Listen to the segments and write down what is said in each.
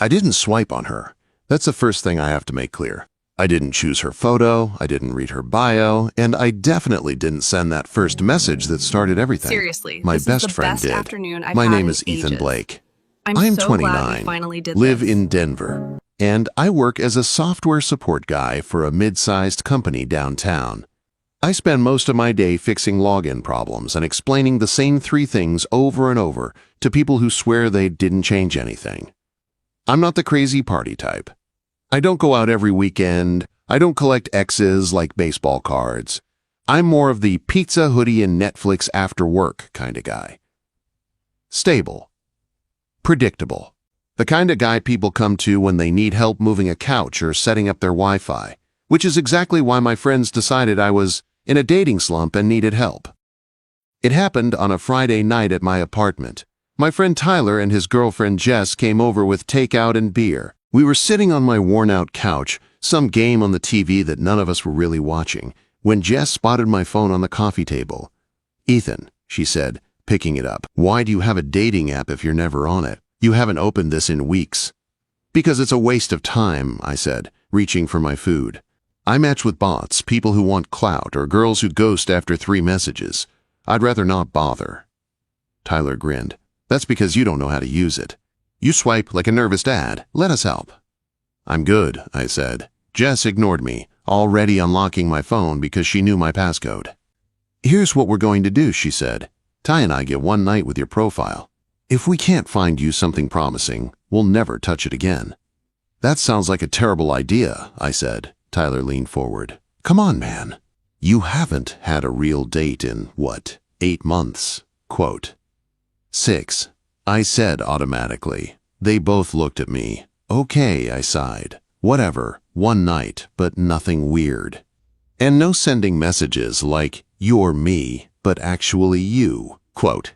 I didn't swipe on her. That's the first thing I have to make clear. I didn't choose her photo, I didn't read her bio, and I definitely didn't send that first message that started everything. Seriously, My this is best the friend best did. afternoon I've My had name in is Ethan ages. Blake. I'm I'm so 29, glad we finally did live this. in Denver, and I work as a software support guy for a mid-sized company downtown. I spend most of my day fixing login problems and explaining the same 3 things over and over to people who swear they didn't change anything. I'm not the crazy party type. I don't go out every weekend. I don't collect X's like baseball cards. I'm more of the pizza, hoodie, and Netflix after work kind of guy. Stable. Predictable. The kind of guy people come to when they need help moving a couch or setting up their Wi-Fi, which is exactly why my friends decided I was in a dating slump and needed help. It happened on a Friday night at my apartment. My friend Tyler and his girlfriend Jess came over with takeout and beer. We were sitting on my worn-out couch, some game on the TV that none of us were really watching, when Jess spotted my phone on the coffee table. "Ethan," she said, picking it up, "why do you have a dating app if you're never on it? You haven't opened this in weeks." "Because it's a waste of time," I said, reaching for my food. "I match with bots, people who want clout, or girls who ghost after 3 messages. I'd rather not bother." Tyler grinned. "That's because you don't know how to use it. You swipe like a nervous dad. Let us help." "I'm good," I said. Jess ignored me, already unlocking my phone because she knew my passcode. "Here's what we're going to do," she said. "Ty and I get 1 night with your profile. If we can't find you something promising, we'll never touch it again." "That sounds like a terrible idea," I said. Tyler leaned forward. "Come on, man. You haven't had a real date in, 8 months? Quote. 6. I said automatically. They both looked at me. "Okay," I sighed. "Whatever, 1 night, but nothing weird." And no sending messages like, "You're me," but actually you. Quote.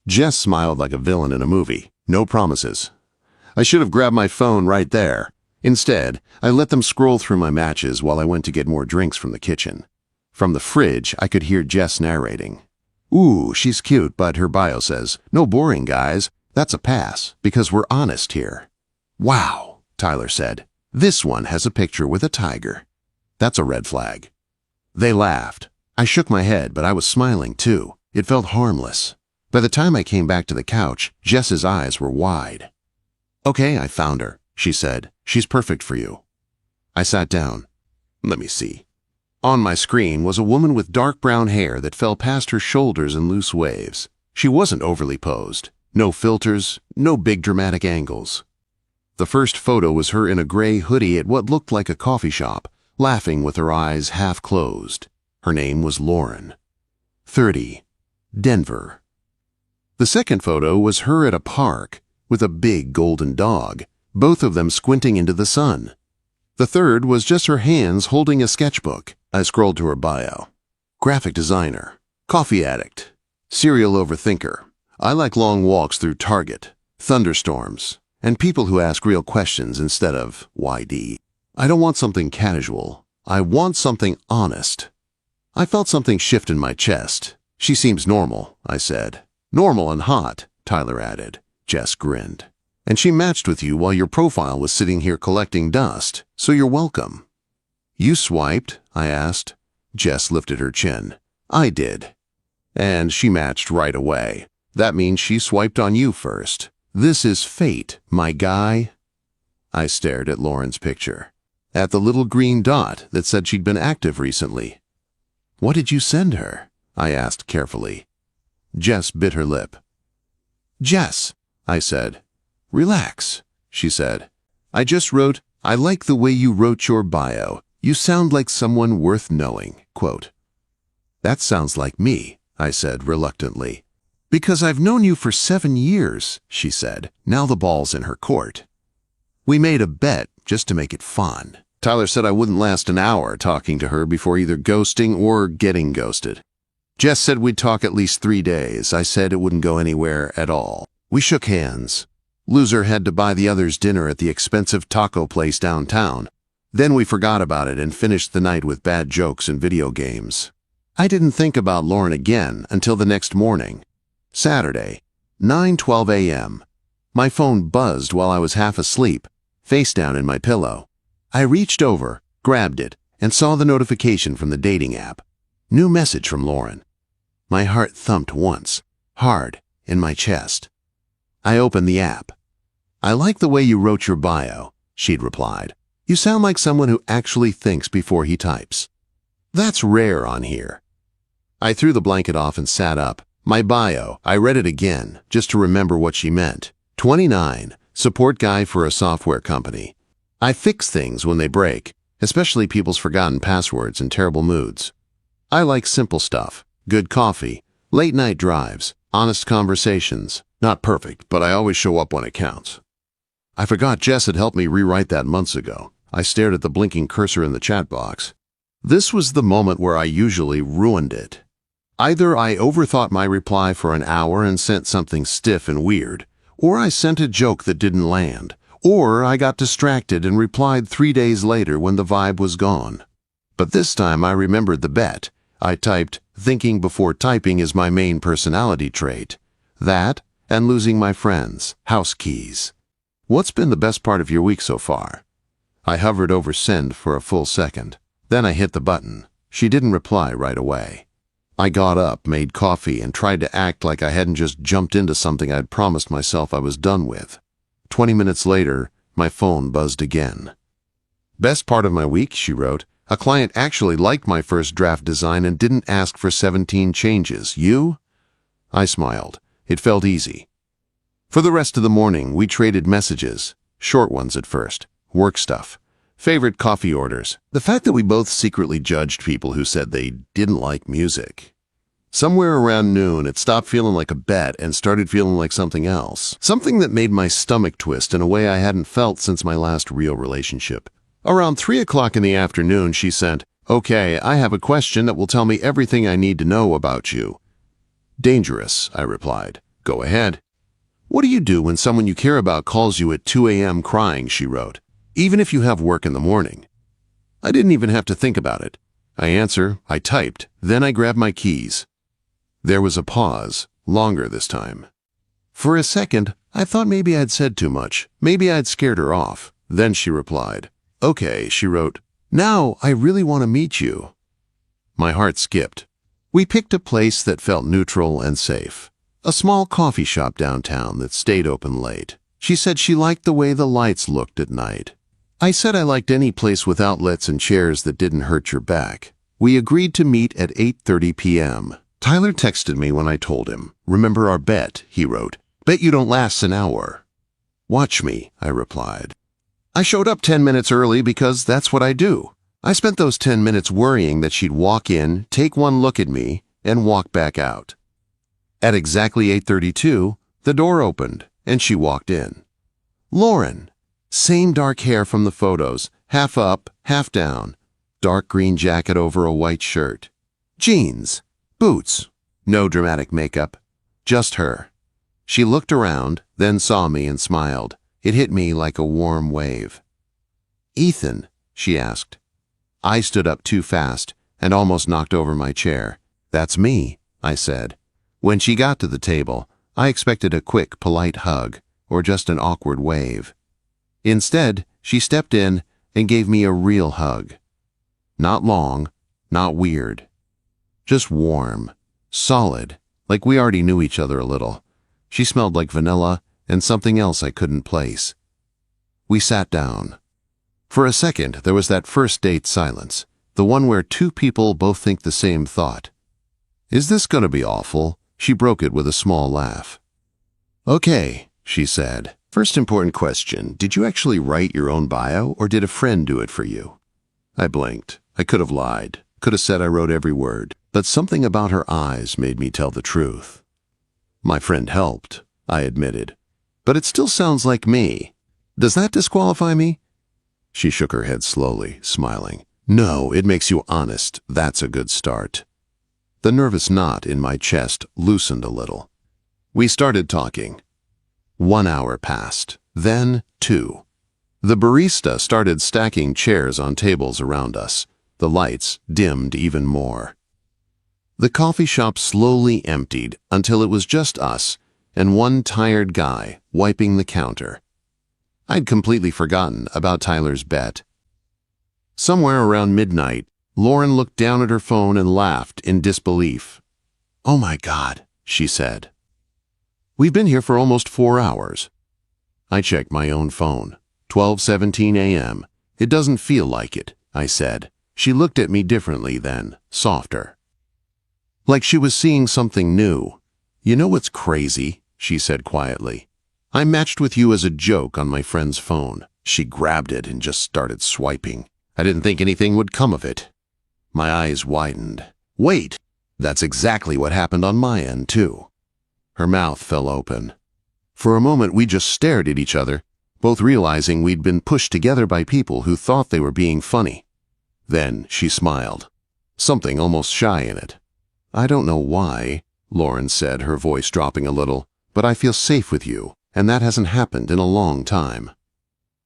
Jess smiled like a villain in a movie. No promises. I should have grabbed my phone right there. Instead, I let them scroll through my matches while I went to get more drinks from the kitchen. From the fridge, I could hear Jess narrating. "Ooh, she's cute, but her bio says, 'No boring, guys.' That's a pass, because we're honest here." "Wow," Tyler said. "This one has a picture with a tiger." "That's a red flag." They laughed. I shook my head, but I was smiling too. It felt harmless. By the time I came back to the couch, Jess's eyes were wide. "Okay, I found her," she said. "She's perfect for you." I sat down. Let me see. On my screen was a woman with dark brown hair that fell past her shoulders in loose waves. She wasn't overly posed. No filters, no big dramatic angles. The first photo was her in a gray hoodie at what looked like a coffee shop, laughing with her eyes half closed. Her name was Lauren. 30. Denver. The second photo was her at a park with a big golden dog, both of them squinting into the sun. The third was just her hands holding a sketchbook. I scrolled to her bio. Graphic designer, coffee addict, serial overthinker. I like long walks through Target, thunderstorms, and people who ask real questions instead of YD. I don't want something casual. I want something honest. I felt something shift in my chest. "She seems normal," I said. "Normal and hot," Tyler added. Jess grinned. "And she matched with you while your profile was sitting here collecting dust, so you're welcome." "You swiped?" I asked. Jess lifted her chin. "I did." "And she matched right away. That means she swiped on you first. This is fate, my guy." I stared at Lauren's picture, at the little green dot that said she'd been active recently. "What did you send her?" I asked carefully. Jess bit her lip. "Jess," I said. "Relax," she said. "I just wrote, 'I like the way you wrote your bio. You sound like someone worth knowing.'" Quote. "That sounds like me," I said reluctantly. "Because I've known you for 7 years," she said. Now the ball's in her court. We made a bet just to make it fun. Tyler said I wouldn't last an hour talking to her before either ghosting or getting ghosted. Jess said we'd talk at least 3 days. I said it wouldn't go anywhere at all. We shook hands. Loser had to buy the others dinner at the expensive taco place downtown. Then we forgot about it and finished the night with bad jokes and video games. I didn't think about Lauren again until the next morning. Saturday, 9:12 a.m. My phone buzzed while I was half asleep, face down in my pillow. I reached over, grabbed it, and saw the notification from the dating app. New message from Lauren. My heart thumped once, hard, in my chest. I opened the app. "I like the way you wrote your bio," she'd replied. "You sound like someone who actually thinks before he types. That's rare on here." I threw the blanket off and sat up. My bio, I read it again, just to remember what she meant. 29, support guy for a software company. I fix things when they break, especially people's forgotten passwords and terrible moods. I like simple stuff, good coffee, late-night drives, honest conversations. Not perfect, but I always show up when it counts. I forgot Jess had helped me rewrite that months ago. I stared at the blinking cursor in the chat box. This was the moment where I usually ruined it. Either I overthought my reply for an hour and sent something stiff and weird, or I sent a joke that didn't land, or I got distracted and replied 3 days later when the vibe was gone. But this time I remembered the bet. I typed, "Thinking before typing is my main personality trait." That, and losing my friends, house keys. "What's been the best part of your week so far?" I hovered over send for a full second. Then I hit the button. She didn't reply right away. I got up, made coffee, and tried to act like I hadn't just jumped into something I'd promised myself I was done with. 20 minutes later, my phone buzzed again. "Best part of my week," she wrote. "A client actually liked my first draft design and didn't ask for 17 changes. You?" I smiled. It felt easy. For the rest of the morning, we traded messages. Short ones at first. Work stuff. Favorite coffee orders. The fact that we both secretly judged people who said they didn't like music. Somewhere around noon, it stopped feeling like a bet and started feeling like something else. Something that made my stomach twist in a way I hadn't felt since my last real relationship. Around 3 o'clock in the afternoon, she sent, "Okay, I have a question that will tell me everything I need to know about you." "Dangerous," I replied. "Go ahead." "What do you do when someone you care about calls you at 2 a.m. crying?" she wrote. "Even if you have work in the morning." I didn't even have to think about it. I typed, then I grabbed my keys. There was a pause, longer this time. For a second, I thought maybe I'd said too much. Maybe I'd scared her off. Then she replied. "Okay," she wrote. "Now I really want to meet you." My heart skipped. We picked a place that felt neutral and safe. A small coffee shop downtown that stayed open late. She said she liked the way the lights looked at night. I said I liked any place with outlets and chairs that didn't hurt your back. We agreed to meet at 8:30 p.m. Tyler texted me when I told him. "Remember our bet," he wrote. "Bet you don't last an hour." "Watch me," I replied. I showed up 10 minutes early because that's what I do. I spent those 10 minutes worrying that she'd walk in, take one look at me, and walk back out. At exactly 8:32, the door opened, and she walked in. Lauren. Same dark hair from the photos, half up, half down. Dark green jacket over a white shirt. Jeans. Boots. No dramatic makeup. Just her. She looked around, then saw me and smiled. It hit me like a warm wave. "Ethan?" she asked. I stood up too fast and almost knocked over my chair. "That's me," I said. When she got to the table, I expected a quick, polite hug or just an awkward wave. Instead, she stepped in and gave me a real hug. Not long, not weird. Just warm, solid, like we already knew each other a little. She smelled like vanilla and something else I couldn't place. We sat down. For a second, there was that first date silence, the one where two people both think the same thought. "Is this gonna be awful?" She broke it with a small laugh. "Okay," she said. "First important question, did you actually write your own bio or did a friend do it for you?" I blinked. I could have lied, could have said I wrote every word, but something about her eyes made me tell the truth. "My friend helped," I admitted. "But it still sounds like me. Does that disqualify me?" She shook her head slowly, smiling. "No, it makes you honest. That's a good start." The nervous knot in my chest loosened a little. We started talking. 1 hour passed, then 2. The barista started stacking chairs on tables around us. The lights dimmed even more. The coffee shop slowly emptied until it was just us, and one tired guy wiping the counter. I'd completely forgotten about Tyler's bet. Somewhere around midnight, Lauren looked down at her phone and laughed in disbelief. "Oh my God," she said. "We've been here for almost 4 hours." I checked my own phone. 12:17 a.m. "It doesn't feel like it," I said. She looked at me differently then, softer. Like she was seeing something new. "You know what's crazy?" she said quietly. "I matched with you as a joke on my friend's phone." She grabbed it and just started swiping. I didn't think anything would come of it. My eyes widened. "Wait, that's exactly what happened on my end, too." Her mouth fell open. For a moment, we just stared at each other, both realizing we'd been pushed together by people who thought they were being funny. Then she smiled, something almost shy in it. "I don't know why," Lauren said, her voice dropping a little, "but I feel safe with you, and that hasn't happened in a long time."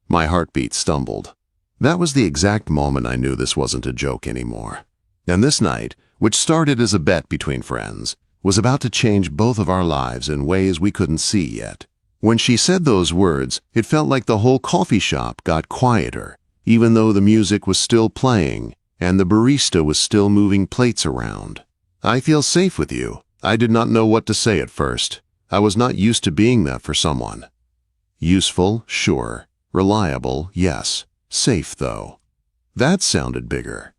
My heartbeat stumbled. That was the exact moment I knew this wasn't a joke anymore. And this night, which started as a bet between friends, was about to change both of our lives in ways we couldn't see yet. When she said those words, it felt like the whole coffee shop got quieter, even though the music was still playing and the barista was still moving plates around. "I feel safe with you." I did not know what to say at first. I was not used to being that for someone. Useful, sure. Reliable, yes. Safe, though. That sounded bigger.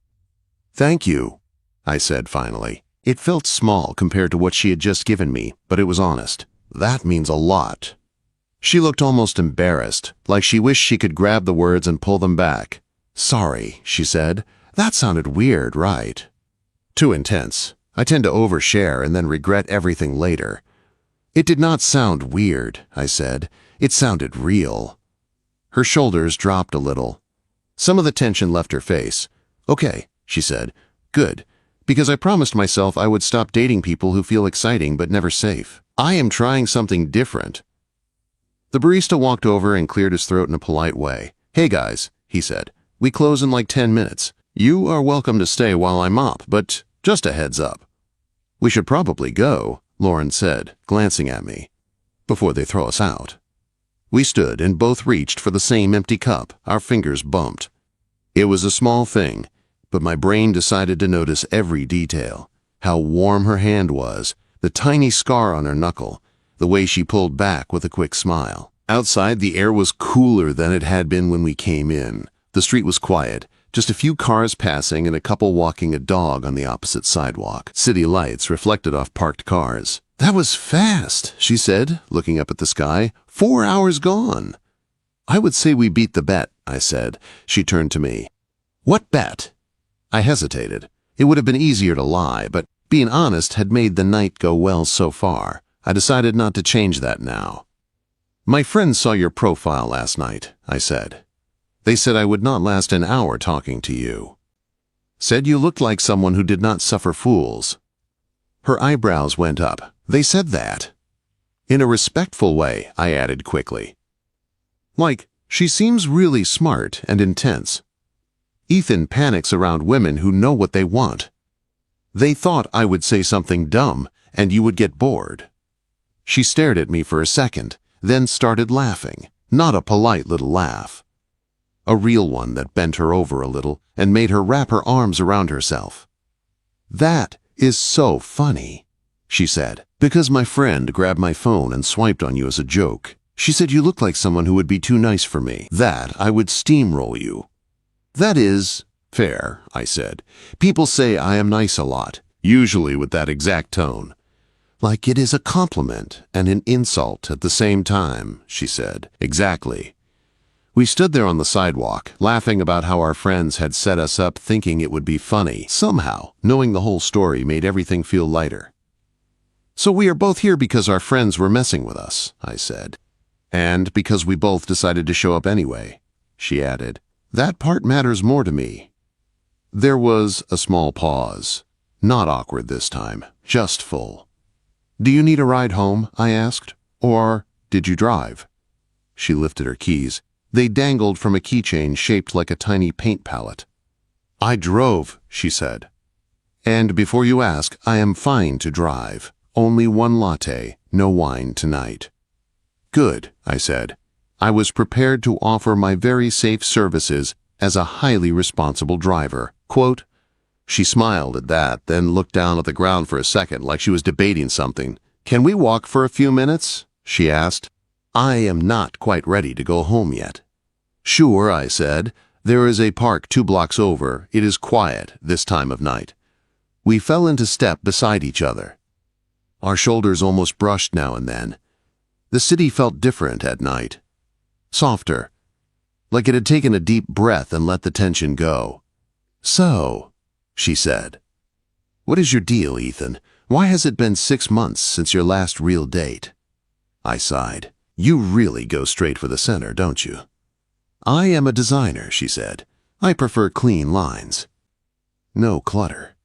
"Thank you," I said finally. It felt small compared to what she had just given me, but it was honest. "That means a lot." She looked almost embarrassed, like she wished she could grab the words and pull them back. "Sorry," she said. "That sounded weird, right?" Too intense. I tend to overshare and then regret everything later. "It did not sound weird," I said. "It sounded real." Her shoulders dropped a little. Some of the tension left her face. "Okay," she said. "Good. Because I promised myself I would stop dating people who feel exciting but never safe. I am trying something different." The barista walked over and cleared his throat in a polite way. "Hey guys," he said. "We close in like 10 minutes. You are welcome to stay while I mop, but just a heads up." "We should probably go," Lauren said, glancing at me, "before they throw us out." We stood and both reached for the same empty cup. Our fingers bumped. It was a small thing, but my brain decided to notice every detail. How warm her hand was, the tiny scar on her knuckle, the way she pulled back with a quick smile. Outside, the air was cooler than it had been when we came in. The street was quiet, just a few cars passing and a couple walking a dog on the opposite sidewalk. City lights reflected off parked cars. "That was fast," she said, looking up at the sky. 4 hours gone." "I would say we beat the bet," I said. She turned to me. "What bet?" I hesitated. It would have been easier to lie, but being honest had made the night go well so far. I decided not to change that now. "My friends saw your profile last night," I said. "They said I would not last an hour talking to you. Said you looked like someone who did not suffer fools." Her eyebrows went up. "They said that?" "In a respectful way," I added quickly. "Like, she seems really smart and intense. Ethan panics around women who know what they want. They thought I would say something dumb and you would get bored." She stared at me for a second, then started laughing. Not a polite little laugh. A real one that bent her over a little and made her wrap her arms around herself. "That is so funny," she said, "because my friend grabbed my phone and swiped on you as a joke. She said you look like someone who would be too nice for me, that I would steamroll you." "That is fair," I said. "People say I am nice a lot, usually with that exact tone." "Like it is a compliment and an insult at the same time," she said. "Exactly." We stood there on the sidewalk, laughing about how our friends had set us up thinking it would be funny. Somehow, knowing the whole story made everything feel lighter. "So we are both here because our friends were messing with us," I said. "And because we both decided to show up anyway," she added. "That part matters more to me." There was a small pause. Not awkward this time, just full. "Do you need a ride home?" I asked. "Or did you drive?" She lifted her keys. They dangled from a keychain shaped like a tiny paint palette. "I drove," she said. "And before you ask, I am fine to drive. Only one latte, no wine tonight." "Good," I said. I was prepared to offer my very safe services as a highly responsible driver. Quote, she smiled at that, then looked down at the ground for a second like she was debating something. "Can we walk for a few minutes?" she asked. "I am not quite ready to go home yet." "Sure," I said. "There is a park 2 blocks over. It is quiet this time of night." We fell into step beside each other. Our shoulders almost brushed now and then. The city felt different at night. Softer, like it had taken a deep breath and let the tension go. "So," she said, "what is your deal, Ethan? Why has it been 6 months since your last real date?" I sighed. "You really go straight for the center, don't you?" "I am a designer," she said. "I prefer clean lines. No clutter."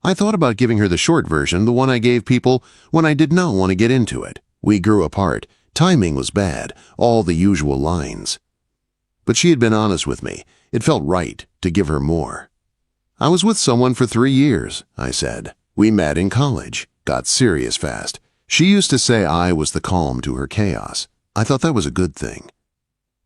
I thought about giving her the short version, the one I gave people when I did not want to get into it. We grew apart. Timing was bad, all the usual lines. But she had been honest with me. It felt right to give her more. "I was with someone for 3 years," I said. "We met in college, got serious fast. She used to say I was the calm to her chaos. I thought that was a good thing."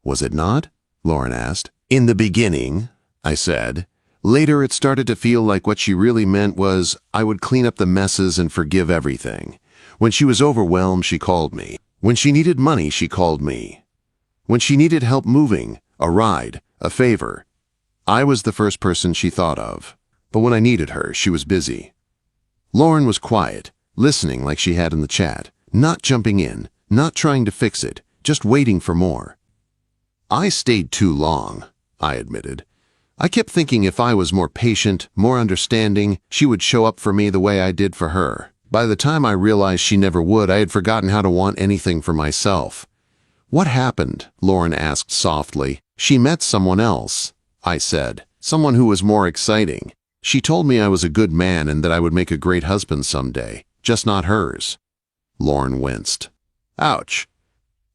"Was it not?" Lauren asked. "In the beginning," I said. "Later it started to feel like what she really meant was I would clean up the messes and forgive everything. When she was overwhelmed, she called me. When she needed money, she called me. When she needed help moving, a ride, a favor, I was the first person she thought of. But when I needed her, she was busy." Lauren was quiet, listening like she had in the chat, not jumping in, not trying to fix it, just waiting for more. "I stayed too long," I admitted. "I kept thinking if I was more patient, more understanding, she would show up for me the way I did for her. By the time I realized she never would, I had forgotten how to want anything for myself." "What happened?" Lauren asked softly. "She met someone else," I said. "Someone who was more exciting. She told me I was a good man and that I would make a great husband someday, just not hers." Lauren winced. "Ouch."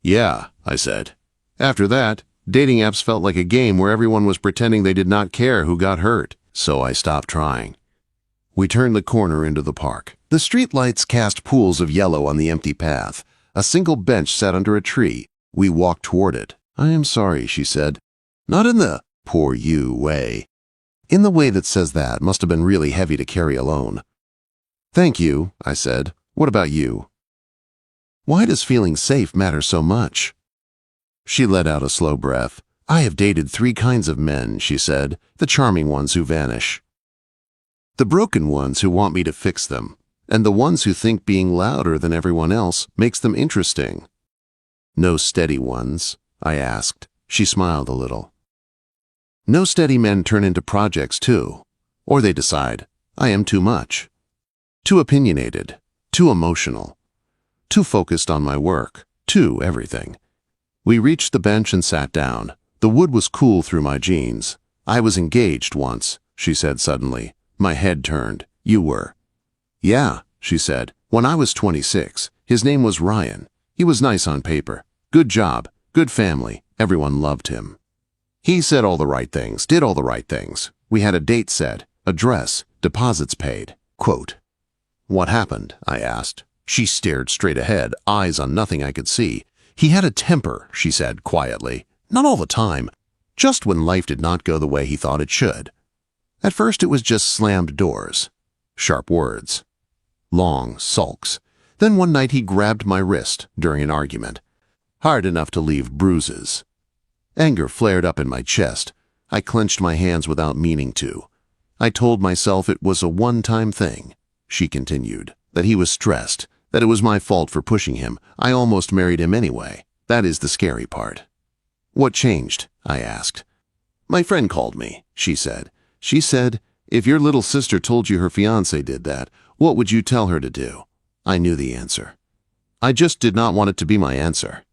"Yeah," I said. "After that, dating apps felt like a game where everyone was pretending they did not care who got hurt, so I stopped trying." We turned the corner into the park. The streetlights cast pools of yellow on the empty path. A single bench sat under a tree. We walked toward it. "I am sorry," she said. "Not in the poor you way." In the way that says that must have been really heavy to carry alone. "Thank you," I said. "What about you? Why does feeling safe matter so much?" She let out a slow breath. "I have dated 3 kinds of men," she said, "the charming ones who vanish. The broken ones who want me to fix them, and the ones who think being louder than everyone else makes them interesting." "No steady ones?" I asked. She smiled a little. "No steady men turn into projects too. Or they decide, I am too much. Too opinionated, too emotional, too focused on my work, too everything." We reached the bench and sat down. The wood was cool through my jeans. "I was engaged once," she said suddenly. My head turned. "You were?" "Yeah," she said. "When I was 26. His name was Ryan. He was nice on paper. Good job, good family. Everyone loved him. He said all the right things, did all the right things. We had a date set, a dress, deposits paid." Quote. "What happened?" I asked. She stared straight ahead, eyes on nothing I could see. "He had a temper," she said quietly. "Not all the time. Just when life did not go the way he thought it should. At first it was just slammed doors, sharp words, long sulks. Then one night he grabbed my wrist during an argument. Hard enough to leave bruises. Anger flared up in my chest. I clenched my hands without meaning to. I told myself it was a one-time thing," she continued, "that he was stressed, that it was my fault for pushing him. I almost married him anyway. That is the scary part." "What changed?" I asked. "My friend called me," she said. "She said, if your little sister told you her fiancé did that, what would you tell her to do?" I knew the answer. I just did not want it to be my answer.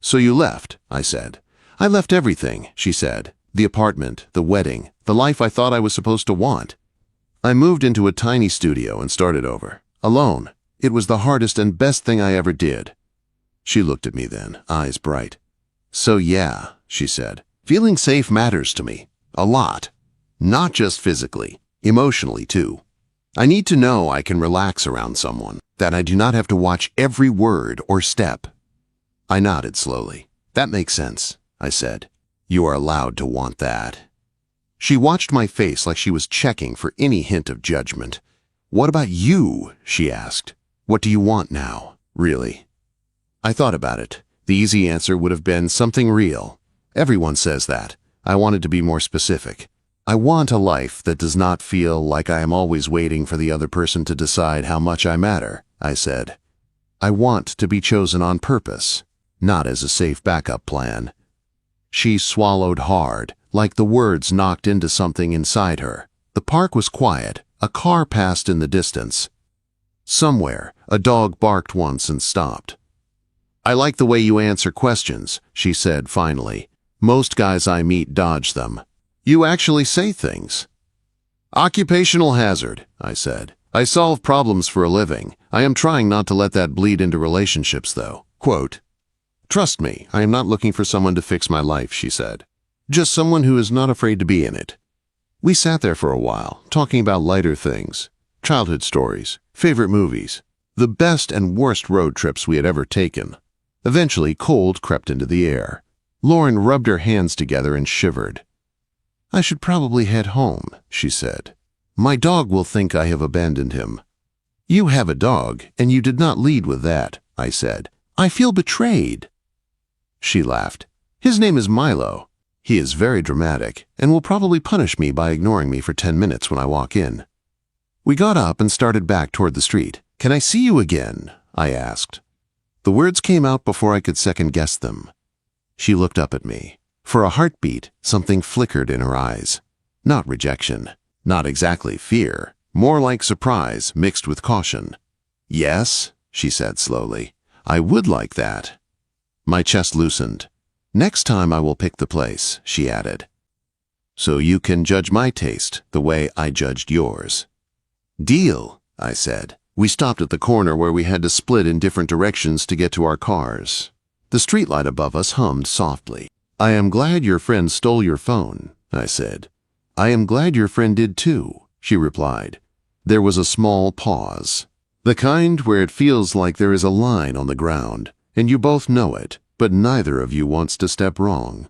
"So you left," I said. "I left everything," she said. "The apartment, the wedding, the life I thought I was supposed to want. I moved into a tiny studio and started over, alone. It was the hardest and best thing I ever did." She looked at me then, eyes bright. "So yeah," she said, "feeling safe matters to me. A lot. Not just physically, emotionally too." I need to know I can relax around someone, that I do not have to watch every word or step. I nodded slowly. That makes sense, I said. You are allowed to want that. She watched my face like she was checking for any hint of judgment. What about you? She asked. What do you want now, really? I thought about it. The easy answer would have been something real. Everyone says that. I wanted to be more specific. I want a life that does not feel like I am always waiting for the other person to decide how much I matter, I said. I want to be chosen on purpose, not as a safe backup plan. She swallowed hard, like the words knocked into something inside her. The park was quiet. A car passed in the distance. Somewhere, a dog barked once and stopped. I like the way you answer questions, she said finally. Most guys I meet dodge them. You actually say things. Occupational hazard, I said. I solve problems for a living. I am trying not to let that bleed into relationships, though. Quote, trust me, I am not looking for someone to fix my life, she said. Just someone who is not afraid to be in it. We sat there for a while, talking about lighter things, childhood stories, favorite movies, the best and worst road trips we had ever taken. Eventually, cold crept into the air. Lauren rubbed her hands together and shivered. I should probably head home, she said. My dog will think I have abandoned him. You have a dog, and you did not lead with that, I said. I feel betrayed. She laughed. His name is Milo. He is very dramatic, and will probably punish me by ignoring me for 10 minutes when I walk in. We got up and started back toward the street. Can I see you again? I asked. The words came out before I could second-guess them. She looked up at me. For a heartbeat, something flickered in her eyes. Not rejection, not exactly fear, more like surprise mixed with caution. Yes, she said slowly, I would like that. My chest loosened. Next time I will pick the place, she added. So you can judge my taste the way I judged yours. Deal, I said. We stopped at the corner where we had to split in different directions to get to our cars. The streetlight above us hummed softly. I am glad your friend stole your phone, I said. I am glad your friend did too, she replied. There was a small pause. The kind where it feels like there is a line on the ground, and you both know it, but neither of you wants to step wrong.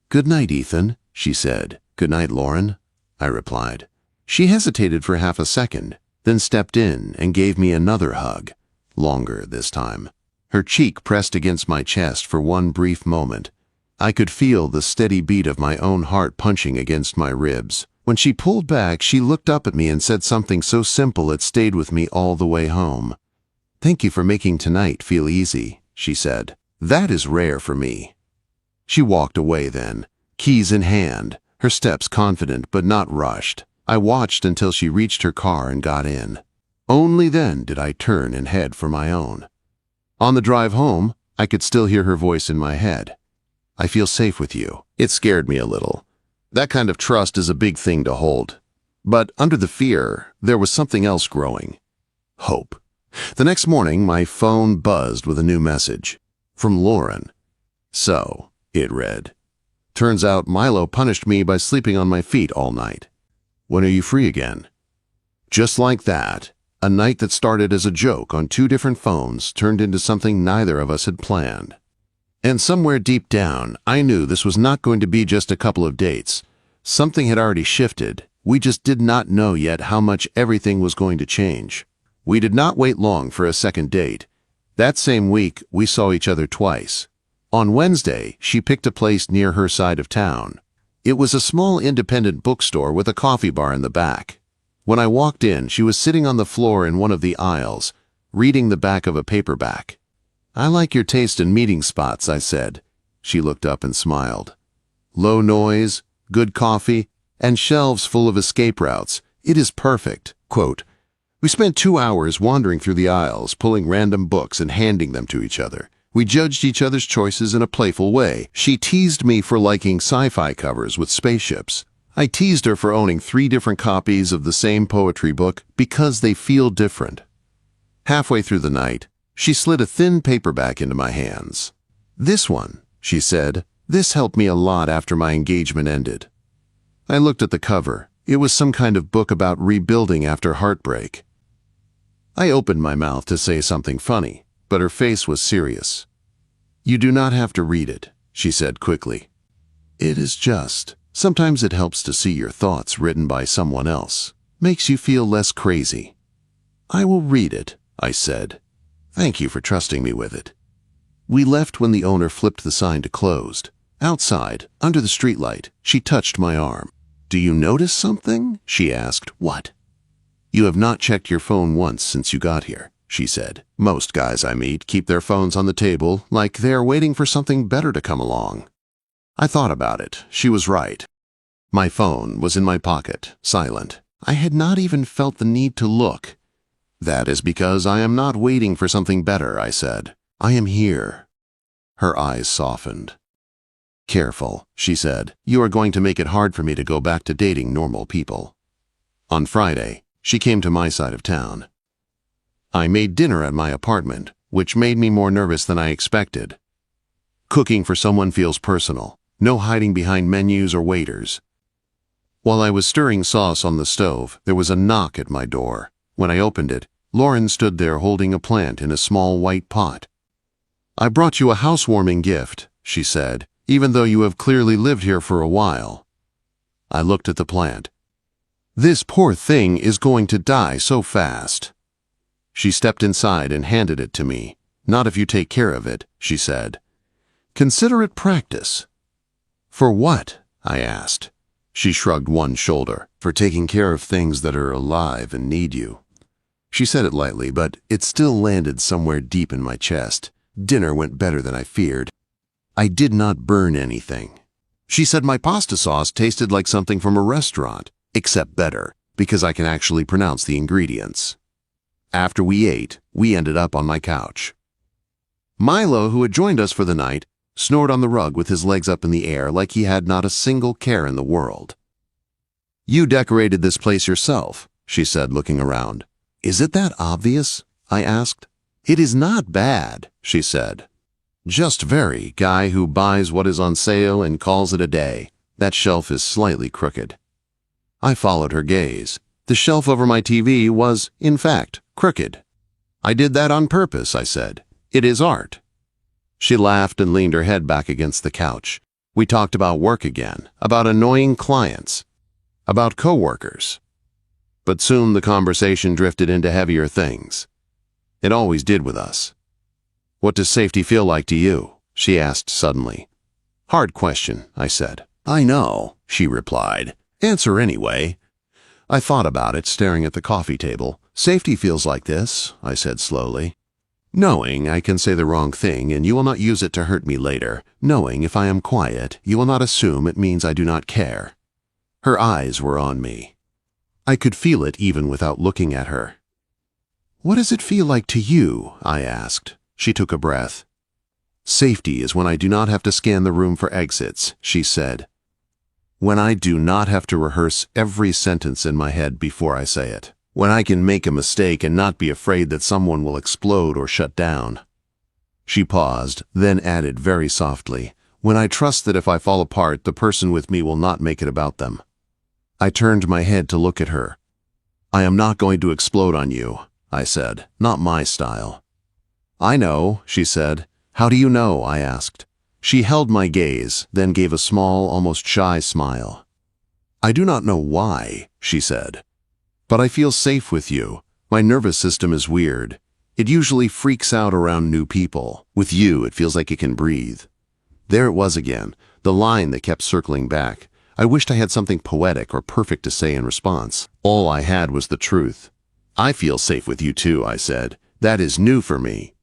Good night, Ethan, she said. Good night, Lauren, I replied. She hesitated for half a second, then stepped in and gave me another hug, longer this time. Her cheek pressed against my chest for one brief moment. I could feel the steady beat of my own heart punching against my ribs. When she pulled back, she looked up at me and said something so simple it stayed with me all the way home. Thank you for making tonight feel easy, she said. That is rare for me. She walked away then, keys in hand, her steps confident but not rushed. I watched until she reached her car and got in. Only then did I turn and head for my own. On the drive home, I could still hear her voice in my head. I feel safe with you. It scared me a little. That kind of trust is a big thing to hold. But under the fear, there was something else growing. Hope. The next morning, my phone buzzed with a new message. From Lauren. So, it read. Turns out Milo punished me by sleeping on my feet all night. When are you free again? Just like that, a night that started as a joke on 2 different phones turned into something neither of us had planned. And somewhere deep down, I knew this was not going to be just a couple of dates. Something had already shifted. We just did not know yet how much everything was going to change. We did not wait long for a second date. That same week, we saw each other twice. On Wednesday, she picked a place near her side of town. It was a small independent bookstore with a coffee bar in the back. When I walked in, she was sitting on the floor in one of the aisles, reading the back of a paperback. I like your taste in meeting spots, I said. She looked up and smiled. Low noise, good coffee, and shelves full of escape routes. It is perfect. Quote, we spent 2 hours wandering through the aisles, pulling random books and handing them to each other. We judged each other's choices in a playful way. She teased me for liking sci-fi covers with spaceships. I teased her for owning 3 different copies of the same poetry book because they feel different. Halfway through the night, she slid a thin paperback into my hands. This one, she said, this helped me a lot after my engagement ended. I looked at the cover. It was some kind of book about rebuilding after heartbreak. I opened my mouth to say something funny, but her face was serious. "You do not have to read it," she said quickly. "It is just, sometimes it helps to see your thoughts written by someone else. Makes you feel less crazy." "I will read it," I said. "Thank you for trusting me with it." We left when the owner flipped the sign to closed. Outside, under the streetlight, she touched my arm. "Do you notice something?" she asked. "What?" "You have not checked your phone once since you got here," she said. "Most guys I meet keep their phones on the table like they are waiting for something better to come along." I thought about it. She was right. My phone was in my pocket, silent. I had not even felt the need to look. "That is because I am not waiting for something better," I said. "I am here." Her eyes softened. "Careful," she said. "You are going to make it hard for me to go back to dating normal people." On Friday, she came to my side of town. I made dinner at my apartment, which made me more nervous than I expected. Cooking for someone feels personal. No hiding behind menus or waiters. While I was stirring sauce on the stove, there was a knock at my door. When I opened it, Lauren stood there holding a plant in a small white pot. "I brought you a housewarming gift," she said, "even though you have clearly lived here for a while." I looked at the plant. "This poor thing is going to die so fast." She stepped inside and handed it to me. "Not if you take care of it," she said. "Consider it practice." "For what?" I asked. She shrugged one shoulder. "For taking care of things that are alive and need you." She said it lightly, but it still landed somewhere deep in my chest. Dinner went better than I feared. I did not burn anything. She said my pasta sauce tasted like something from a restaurant, except better, because I can actually pronounce the ingredients. After we ate, we ended up on my couch. Milo, who had joined us for the night, snored on the rug with his legs up in the air like he had not a single care in the world. "You decorated this place yourself," she said, looking around. "Is it that obvious?" I asked. "It is not bad," she said. "Just very guy who buys what is on sale and calls it a day. That shelf is slightly crooked." I followed her gaze. The shelf over my TV was, in fact, crooked. "I did that on purpose," I said. "It is art." She laughed and leaned her head back against the couch. We talked about work again, about annoying clients, about coworkers. But soon the conversation drifted into heavier things. It always did with us. "What does safety feel like to you?" she asked suddenly. "Hard question," I said. "I know," she replied. "Answer anyway." I thought about it, staring at the coffee table. "Safety feels like this," I said slowly. "Knowing I can say the wrong thing and you will not use it to hurt me later. Knowing if I am quiet, you will not assume it means I do not care." Her eyes were on me. I could feel it even without looking at her. "What does it feel like to you?" I asked. She took a breath. "Safety is when I do not have to scan the room for exits," she said. "When I do not have to rehearse every sentence in my head before I say it. When I can make a mistake and not be afraid that someone will explode or shut down." She paused, then added very softly, "When I trust that if I fall apart, the person with me will not make it about them." I turned my head to look at her. "I am not going to explode on you," I said. "Not my style." "I know," she said. "How do you know?" I asked. She held my gaze, then gave a small, almost shy smile. "I do not know why," she said. "But I feel safe with you. My nervous system is weird. It usually freaks out around new people. With you, it feels like it can breathe." There it was again, the line that kept circling back. I wished I had something poetic or perfect to say in response. All I had was the truth. "I feel safe with you too," I said. "That is new for me."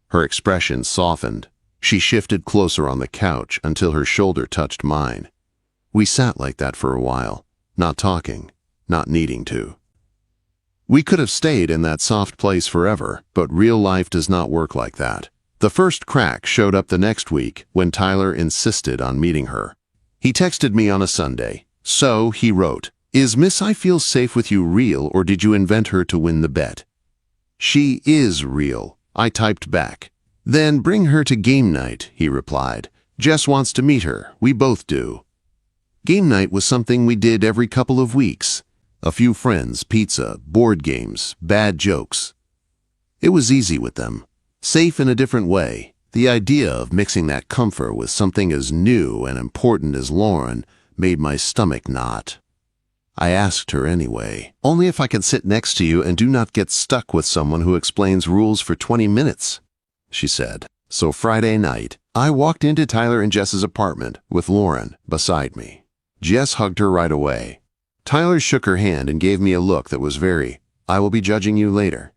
Her expression softened. She shifted closer on the couch until her shoulder touched mine. We sat like that for a while, not talking, not needing to. We could have stayed in that soft place forever, but real life does not work like that. The first crack showed up the next week when Tyler insisted on meeting her. He texted me on a Sunday. So, he wrote, "Is Miss I Feel Safe With You real, or did you invent her to win the bet?" "She is real," I typed back. "Then bring her to game night," he replied. "Jess wants to meet her. We both do." Game night was something we did every couple of weeks. A few friends, pizza, board games, bad jokes. It was easy with them, safe in a different way. The idea of mixing that comfort with something as new and important as Lauren made my stomach knot. I asked her anyway, only if I could sit next to you and do not get stuck with someone who explains rules for 20 minutes, she said. So Friday night, I walked into Tyler and Jess's apartment with Lauren beside me. Jess hugged her right away. Tyler shook her hand and gave me a look that was very, "I will be judging you later."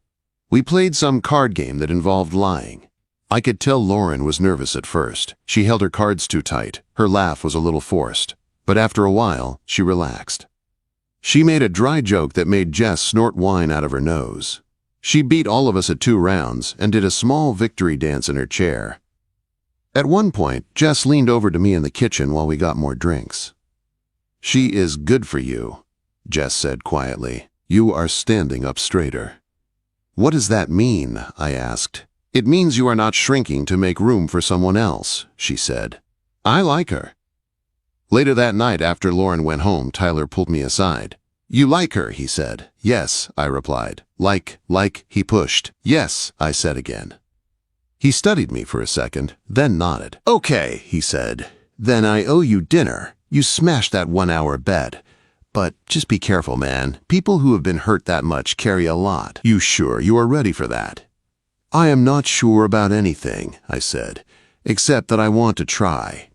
We played some card game that involved lying. I could tell Lauren was nervous at first. She held her cards too tight. Her laugh was a little forced. But after a while, she relaxed. She made a dry joke that made Jess snort wine out of her nose. She beat all of us at 2 rounds and did a small victory dance in her chair. At one point, Jess leaned over to me in the kitchen while we got more drinks. "She is good for you," Jess said quietly. "You are standing up straighter." "What does that mean?" I asked. "It means you are not shrinking to make room for someone else," she said. "I like her." Later that night, after Lauren went home, Tyler pulled me aside. "You like her," he said. "Yes," I replied. Like, he pushed. "Yes," I said again. He studied me for a second, then nodded. "Okay," he said. "Then I owe you dinner. You smashed that 1-hour bet. But just be careful, man. People who have been hurt that much carry a lot. You sure you are ready for that?" "I am not sure about anything," I said, "except that I want to try."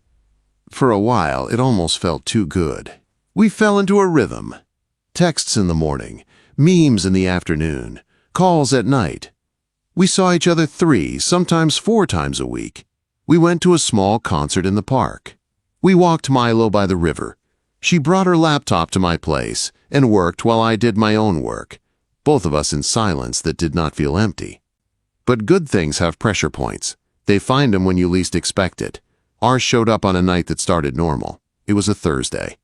For a while, it almost felt too good. We fell into a rhythm. Texts in the morning, memes in the afternoon, calls at night. We saw each other 3, sometimes 4 times a week. We went to a small concert in the park. We walked Milo by the river. She brought her laptop to my place and worked while I did my own work, both of us in silence that did not feel empty. But good things have pressure points. They find them when you least expect it. Ours showed up on a night that started normal. It was a Thursday.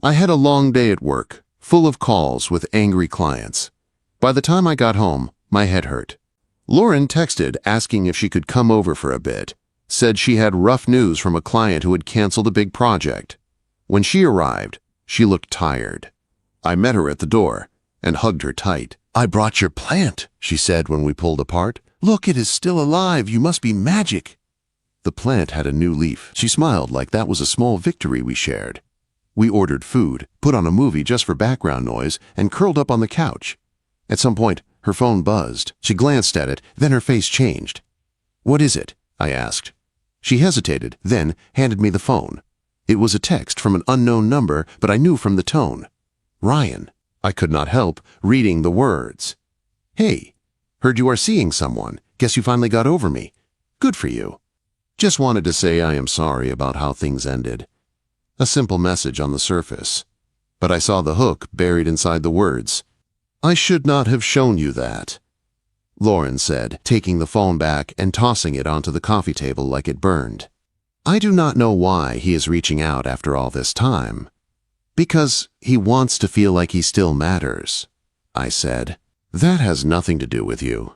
I had a long day at work, full of calls with angry clients. By the time I got home, my head hurt. Lauren texted asking if she could come over for a bit, said she had rough news from a client who had canceled a big project. When she arrived, she looked tired. I met her at the door and hugged her tight. "I brought your plant," she said when we pulled apart. "Look, it is still alive. You must be magic." The plant had a new leaf. She smiled like that was a small victory we shared. We ordered food, put on a movie just for background noise, and curled up on the couch. At some point, her phone buzzed. She glanced at it, then her face changed. "What is it?" I asked. She hesitated, then handed me the phone. It was a text from an unknown number, but I knew from the tone. "Ryan." I could not help reading the words. "Hey, heard you are seeing someone. Guess you finally got over me. Good for you. Just wanted to say I am sorry about how things ended." A simple message on the surface. But I saw the hook buried inside the words. "I should not have shown you that," Lauren said, taking the phone back and tossing it onto the coffee table like it burned. "I do not know why he is reaching out after all this time. Because he wants to feel like he still matters," I said. "That has nothing to do with you."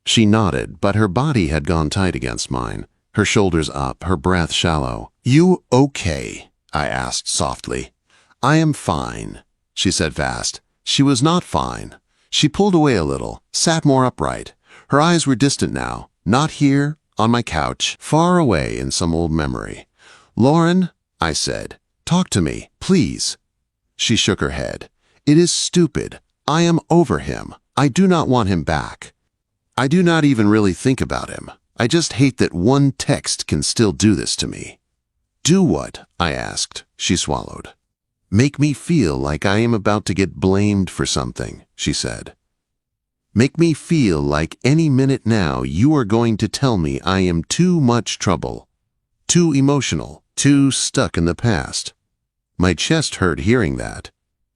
She nodded, but her body had gone tight against mine, her shoulders up, her breath shallow. "You okay?" I asked softly. "I am fine," she said fast. She was not fine. She pulled away a little, sat more upright. Her eyes were distant now, not here, on my couch, far away in some old memory. "Lauren," I said, "talk to me, please." She shook her head. "It is stupid. I am over him. I do not want him back. I do not even really think about him. I just hate that one text can still do this to me." "Do what?" I asked. She swallowed. "Make me feel like I am about to get blamed for something," she said. "Make me feel like any minute now you are going to tell me I am too much trouble, too emotional, too stuck in the past." My chest hurt hearing that.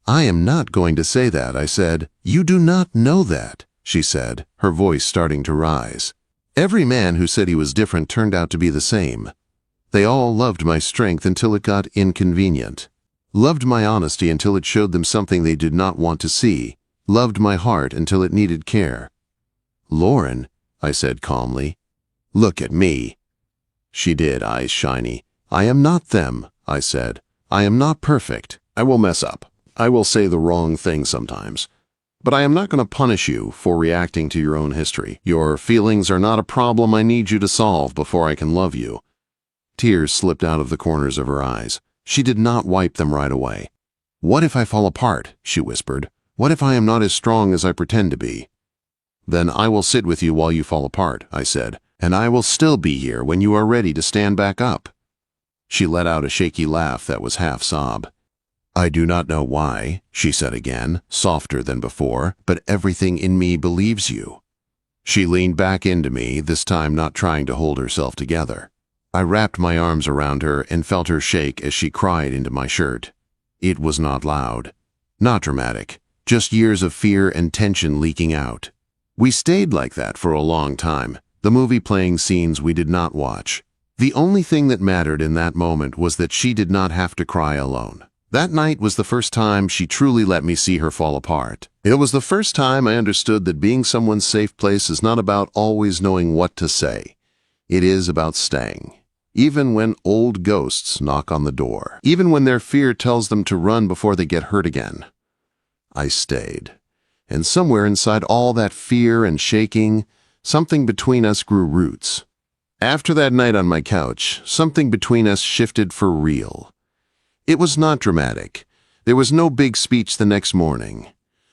"I am not going to say that," I said. "You do not know that," she said, her voice starting to rise. Every man who said he was different turned out to be the same. They all loved my strength until it got inconvenient. Loved my honesty until it showed them something they did not want to see. Loved my heart until it needed care. "Lauren," I said calmly, "look at me." She did, eyes shiny. "I am not them," I said. I am not perfect. I will mess up. I will say the wrong thing sometimes. But I am not going to punish you for reacting to your own history. Your feelings are not a problem I need you to solve before I can love you." Tears slipped out of the corners of her eyes. She did not wipe them right away. "What if I fall apart?" she whispered. "What if I am not as strong as I pretend to be?" "Then I will sit with you while you fall apart," I said, "and I will still be here when you are ready to stand back up." She let out a shaky laugh that was half sob. "I do not know why," she said again, softer than before, "but everything in me believes you." She leaned back into me, this time not trying to hold herself together. I wrapped my arms around her and felt her shake as she cried into my shirt. It was not loud, not dramatic, just years of fear and tension leaking out. We stayed like that for a long time, the movie playing scenes we did not watch. The only thing that mattered in that moment was that she did not have to cry alone. That night was the first time she truly let me see her fall apart. It was the first time I understood that being someone's safe place is not about always knowing what to say. It is about staying. Even when old ghosts knock on the door. Even when their fear tells them to run before they get hurt again. I stayed. And somewhere inside all that fear and shaking, something between us grew roots. After that night on my couch, something between us shifted for real. It was not dramatic. There was no big speech the next morning.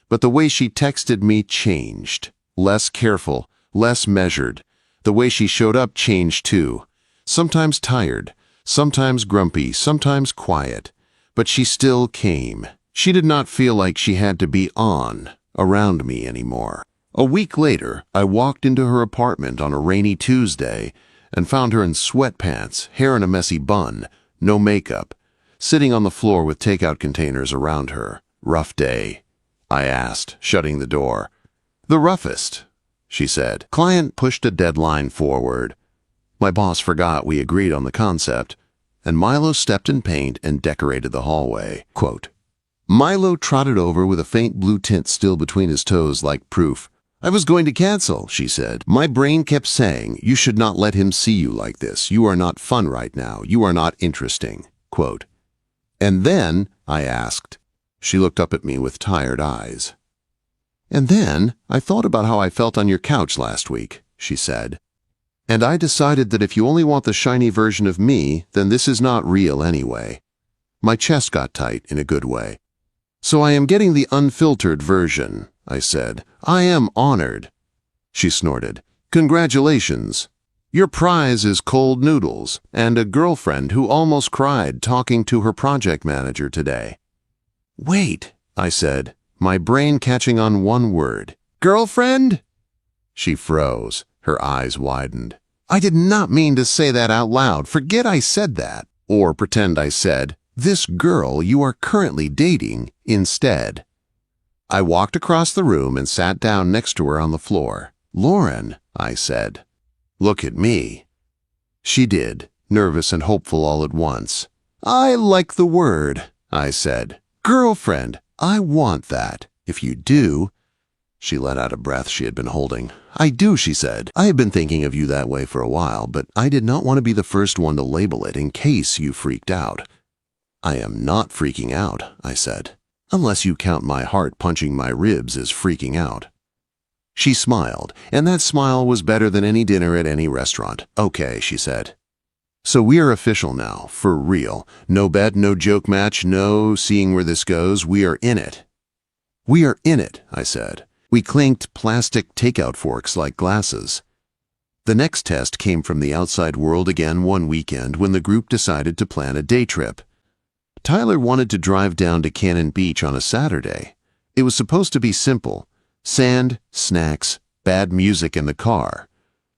But the way she texted me changed. Less careful, less measured. The way she showed up changed too. Sometimes tired, sometimes grumpy, sometimes quiet. But she still came. She did not feel like she had to be around me anymore. A week later, I walked into her apartment on a rainy Tuesday and found her in sweatpants, hair in a messy bun, no makeup, sitting on the floor with takeout containers around her. "Rough day?" I asked, shutting the door. "The roughest," she said. "Client pushed a deadline forward. My boss forgot we agreed on the concept, and Milo stepped in paint and decorated the hallway." Quote, "Milo trotted over with a faint blue tint still between his toes like proof. I was going to cancel," she said. "My brain kept saying, you should not let him see you like this. You are not fun right now. You are not interesting." Quote, "And then?" I asked. She looked up at me with tired eyes. "And then I thought about how I felt on your couch last week," she said. "And I decided that if you only want the shiny version of me, then this is not real anyway." My chest got tight in a good way. "So I am getting the unfiltered version," I said. "I am honored." She snorted. "Congratulations. Your prize is cold noodles and a girlfriend who almost cried talking to her project manager today." "Wait," I said, my brain catching on one word. "Girlfriend?" She froze. Her eyes widened. "I did not mean to say that out loud. Forget I said that. Or pretend I said, this girl you are currently dating, instead." I walked across the room and sat down next to her on the floor. "Lauren," I said, "look at me." She did, nervous and hopeful all at once. "I like the word," I said. "Girlfriend, I want that. If you do—" She let out a breath she had been holding. "I do," she said. "I have been thinking of you that way for a while, but I did not want to be the first one to label it in case you freaked out." "I am not freaking out," I said. "Unless you count my heart punching my ribs as freaking out." She smiled, and that smile was better than any dinner at any restaurant. "Okay," she said. "So we are official now, for real. No bet, no joke match, no seeing where this goes. We are in it." "We are in it," I said. We clinked plastic takeout forks like glasses. The next test came from the outside world again one weekend when the group decided to plan a day trip. Tyler wanted to drive down to Cannon Beach on a Saturday. It was supposed to be simple: sand, snacks, bad music in the car.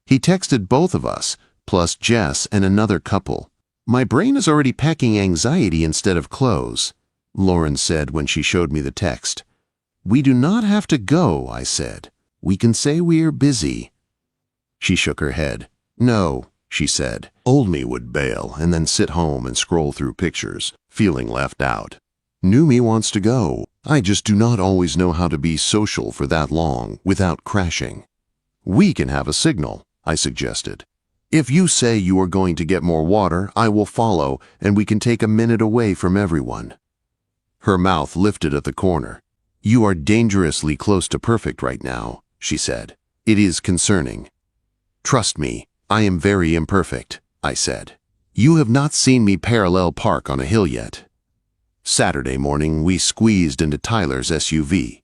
He texted both of us, plus Jess and another couple. "My brain is already packing anxiety instead of clothes," Lauren said when she showed me the text. "We do not have to go," I said. "We can say we are busy." She shook her head. "No," she said. "Old me would bail and then sit home and scroll through pictures, feeling left out. New me wants to go. I just do not always know how to be social for that long without crashing." "We can have a signal," I suggested. If you say you are going to get more water, I will follow, and we can take a minute away from everyone." Her mouth lifted at the corner. "You are dangerously close to perfect right now," she said. "It is concerning." "Trust me, I am very imperfect," I said. "You have not seen me parallel park on a hill yet." Saturday morning, we squeezed into Tyler's SUV.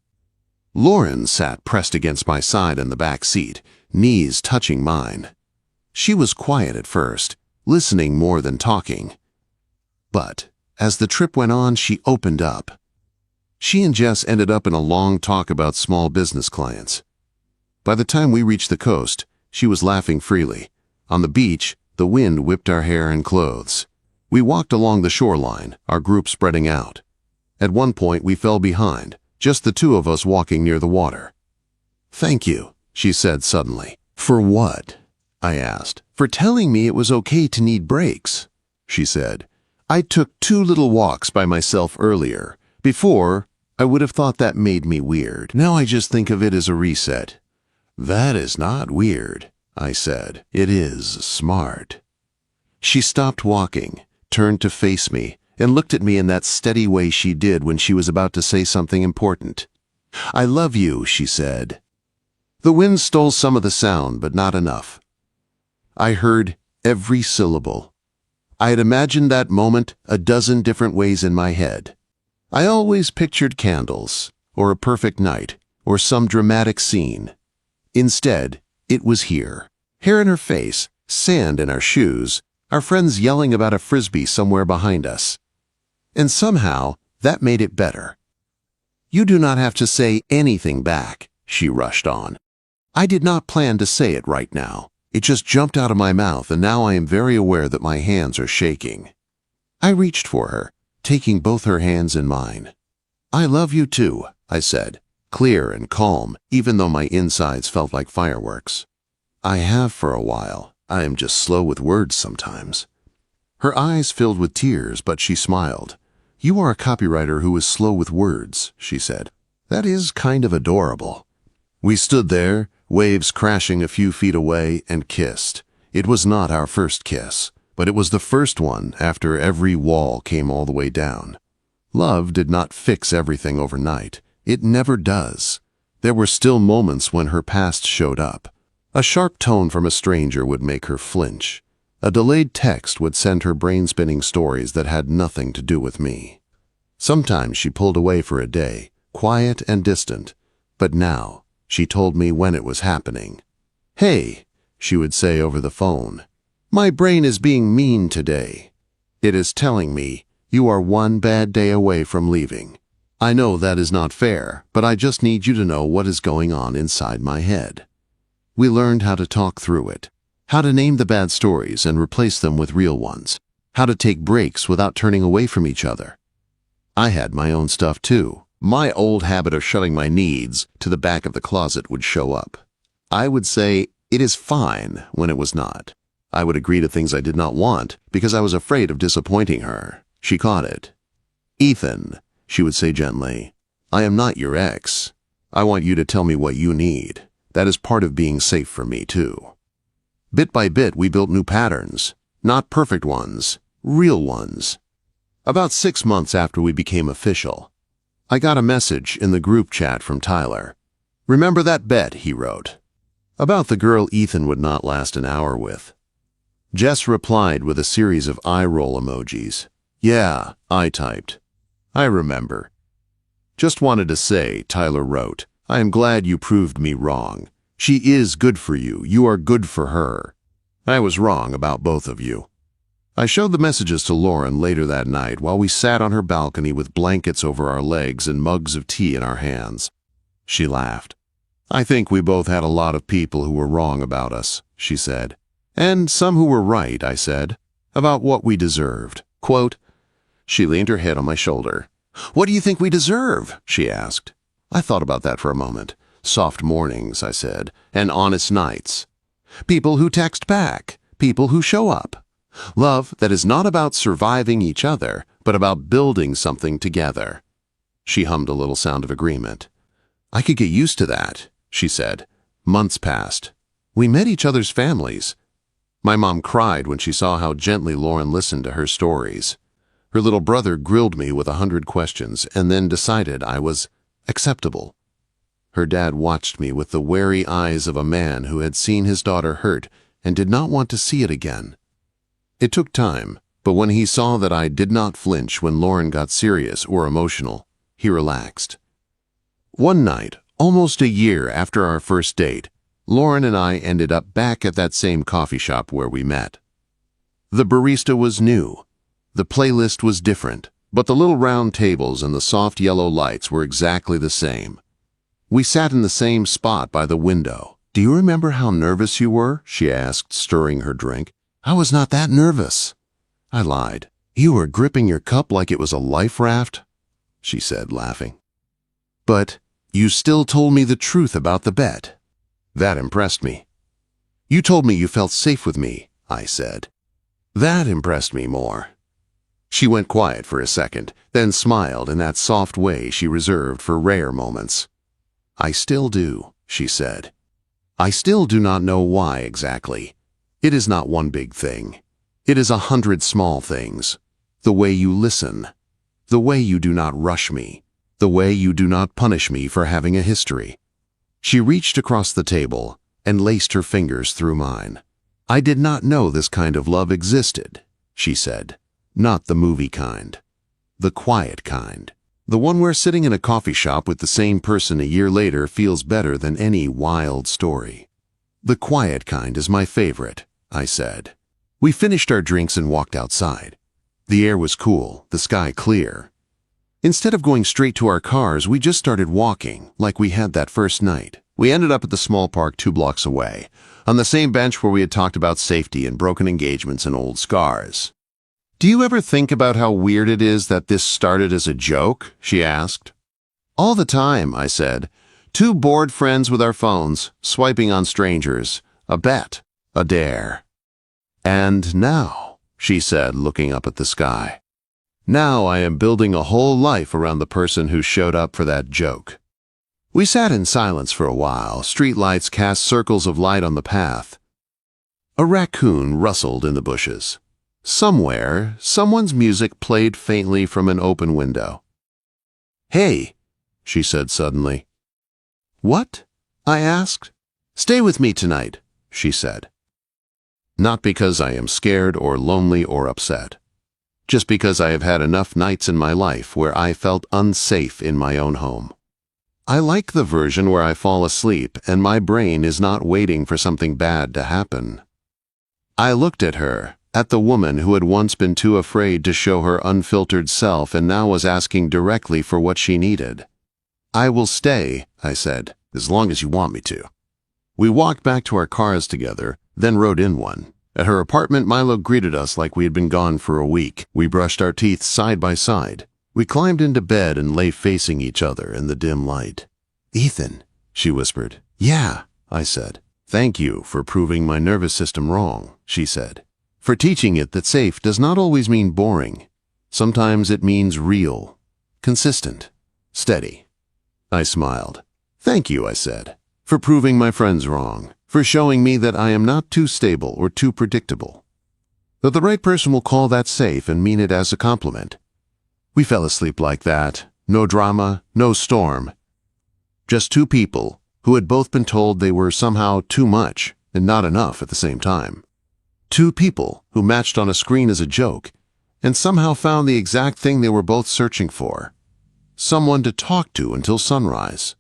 Lauren sat pressed against my side in the back seat, knees touching mine. She was quiet at first, listening more than talking. But as the trip went on, she opened up. She and Jess ended up in a long talk about small business clients. By the time we reached the coast, she was laughing freely. On the beach, the wind whipped our hair and clothes. We walked along the shoreline, our group spreading out. At one point, we fell behind, just the two of us walking near the water. "Thank you," she said suddenly. "For what?" I asked. "For telling me it was okay to need breaks," she said. "I took 2 little walks by myself earlier. Before, I would have thought that made me weird. Now I just think of it as a reset." "That is not weird," I said. "It is smart." She stopped walking, turned to face me, and looked at me in that steady way she did when she was about to say something important. "I love you," she said. The wind stole some of the sound, but not enough. I heard every syllable. I had imagined that moment a dozen different ways in my head. I always pictured candles, or a perfect night, or some dramatic scene. Instead, it was here. Hair in her face, sand in our shoes, our friends yelling about a frisbee somewhere behind us. And somehow, that made it better. "You do not have to say anything back," she rushed on. I did not plan to say it right now. It just jumped out of my mouth, and now I am very aware that my hands are shaking. I reached for her, taking both her hands in mine. "I love you too," I said, clear and calm, even though my insides felt like fireworks. "I have for a while. I am just slow with words sometimes." Her eyes filled with tears, but she smiled. "You are a copywriter who is slow with words," she said. "That is kind of adorable." We stood there, waves crashing a few feet away, and kissed. It was not our first kiss, but it was the first one after every wall came all the way down. Love did not fix everything overnight. It never does. There were still moments when her past showed up. A sharp tone from a stranger would make her flinch. A delayed text would send her brain spinning stories that had nothing to do with me. Sometimes she pulled away for a day, quiet and distant, but now she told me when it was happening. "Hey," she would say over the phone, "my brain is being mean today. It is telling me you are one bad day away from leaving. I know that is not fair, but I just need you to know what is going on inside my head." We learned how to talk through it, how to name the bad stories and replace them with real ones, how to take breaks without turning away from each other. I had my own stuff too. My old habit of shutting my needs to the back of the closet would show up. I would say, "It is fine," when it was not. I would agree to things I did not want because I was afraid of disappointing her. She caught it. "Ethan," she would say gently, "I am not your ex. I want you to tell me what you need. That is part of being safe for me too." Bit by bit, we built new patterns. Not perfect ones, real ones. About 6 months after we became official, I got a message in the group chat from Tyler. "Remember that bet," he wrote. About the girl Ethan would not last an hour with. Jess replied with a series of eye-roll emojis. "Yeah," I typed. "I remember." "Just wanted to say," Tyler wrote, "I am glad you proved me wrong. She is good for you. You are good for her. I was wrong about both of you." I showed the messages to Lauren later that night while we sat on her balcony with blankets over our legs and mugs of tea in our hands. She laughed. "I think we both had a lot of people who were wrong about us," she said. "And some who were right," I said, "about what we deserved." Quote, she leaned her head on my shoulder. "What do you think we deserve?" she asked. I thought about that for a moment. "Soft mornings," I said, "and honest nights. People who text back. People who show up. Love that is not about surviving each other, but about building something together." She hummed a little sound of agreement. "I could get used to that," she said. Months passed. We met each other's families. My mom cried when she saw how gently Lauren listened to her stories. Her little brother grilled me with 100 questions and then decided I was acceptable. Her dad watched me with the wary eyes of a man who had seen his daughter hurt and did not want to see it again. It took time, but when he saw that I did not flinch when Lauren got serious or emotional, he relaxed. One night, almost a year after our first date, Lauren and I ended up back at that same coffee shop where we met. The barista was new. The playlist was different, but the little round tables and the soft yellow lights were exactly the same. We sat in the same spot by the window. "Do you remember how nervous you were?" she asked, stirring her drink. "I was not that nervous." I lied. "You were gripping your cup like it was a life raft," she said, laughing. "But you still told me the truth about the bet." That impressed me. "You told me you felt safe with me," I said. That impressed me more. She went quiet for a second, then smiled in that soft way she reserved for rare moments. "I still do," she said. "I still do not know why exactly. It is not one big thing. It is 100 small things. The way you listen. The way you do not rush me. The way you do not punish me for having a history." She reached across the table and laced her fingers through mine. "I did not know this kind of love existed," she said. "Not the movie kind. The quiet kind. The one where sitting in a coffee shop with the same person a year later feels better than any wild story. The quiet kind is my favorite," I said. We finished our drinks and walked outside. The air was cool, the sky clear. Instead of going straight to our cars, we just started walking, like we had that first night. We ended up at the small park 2 blocks away, on the same bench where we had talked about safety and broken engagements and old scars. "Do you ever think about how weird it is that this started as a joke?" she asked. "All the time," I said. "Two bored friends with our phones, swiping on strangers. A bet. A dare." "And now," she said, looking up at the sky. "Now I am building a whole life around the person who showed up for that joke." We sat in silence for a while. Street lights cast circles of light on the path. A raccoon rustled in the bushes. Somewhere, someone's music played faintly from an open window. "Hey," she said suddenly. "What?" I asked. "Stay with me tonight," she said. Not because I am scared or lonely or upset. Just because I have had enough nights in my life where I felt unsafe in my own home. I like the version where I fall asleep and my brain is not waiting for something bad to happen. I looked at her, at the woman who had once been too afraid to show her unfiltered self and now was asking directly for what she needed. "I will stay," I said, "as long as you want me to." We walked back to our cars together, then rode in one. At her apartment, Milo greeted us like we had been gone for a week. We brushed our teeth side by side. We climbed into bed and lay facing each other in the dim light. "Ethan," she whispered. "Yeah," I said. "Thank you for proving my nervous system wrong," she said. "For teaching it that safe does not always mean boring. Sometimes it means real, consistent, steady." I smiled. "Thank you," I said, "for proving my friends wrong, for showing me that I am not too stable or too predictable. That the right person will call that safe and mean it as a compliment." We fell asleep like that. No drama, no storm. Just two people who had both been told they were somehow too much and not enough at the same time. Two people who matched on a screen as a joke and somehow found the exact thing they were both searching for. Someone to talk to until sunrise.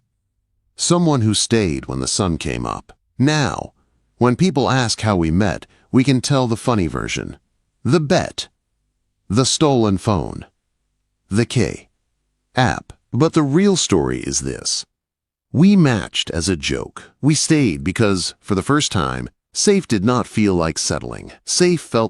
Someone who stayed when the sun came up. Now, when people ask how we met, we can tell the funny version. The bet. The stolen phone. The K. App. But the real story is this. We matched as a joke. We stayed because, for the first time, safe did not feel like settling. Safe felt